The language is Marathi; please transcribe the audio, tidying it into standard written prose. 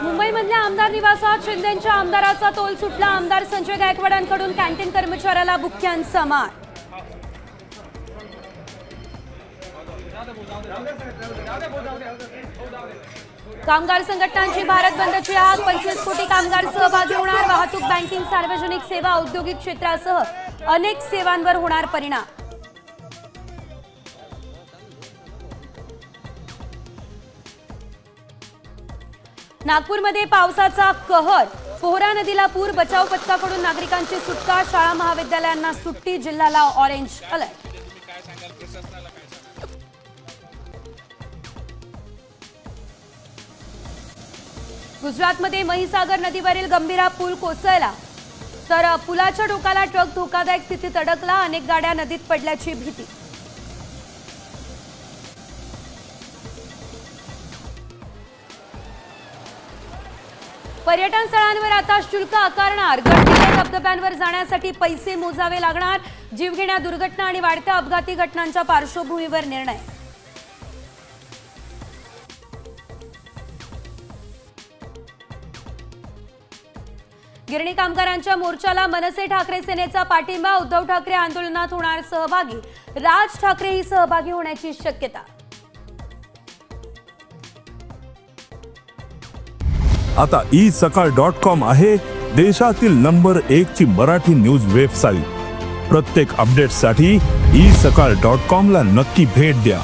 मुंबईमधल्या आमदार निवासात शिंदेंच्या आमदाराचा तोल सुटला। आमदार संजय गायकवाडांकडून कॅन्टीन कर्मचाऱ्याला बुक्क्यांचा मार। कामगार संघटनांची भारत बंदची हाक। 25 कोटी कामगार सहभागी होणार। वाहतूक, बँकिंग, सार्वजनिक सेवा, औद्योगिक क्षेत्रासह अनेक सेवांवर होणार परिणाम। नागपूरमध्ये पावसाचा कहर। पोहरा नदीला पूर। बचाव पथकाकडून नागरिकांची सुटका। शाळा महाविद्यालयांना सुट्टी। जिल्ह्याला ऑरेंज अलर्ट। गुजरातमध्ये महिसागर नदीवरील गंभीरा पूल कोसळला, तर पुलाच्या टोकाला ट्रक धोकादायक स्थितीत अडकला। अनेक गाड्या नदीत पडल्याची भीती। पर्यटन स्थळांवर आता शुल्क आकारणार। गडकिल्ले धबधब्यांवर जाण्यासाठी पैसे मोजावे लागणार। जीवघेण्या दुर्घटना आणि वाढत्या अपघाती घटनांच्या पार्श्वभूमीवर निर्णय। गिरणी कामगारांच्या मोर्चाला मनसे ठाकरे सेनेचा पाठिंबा। उद्धव ठाकरे आंदोलनात होणार सहभागी। राज ठाकरेही सहभागी होण्याची शक्यता। आता isakal.com आहे देशातील नंबर 1 ची मराठी न्यूज वेबसाईट। प्रत्येक अपडेटसाठी isakal.com ला नक्की भेट द्या।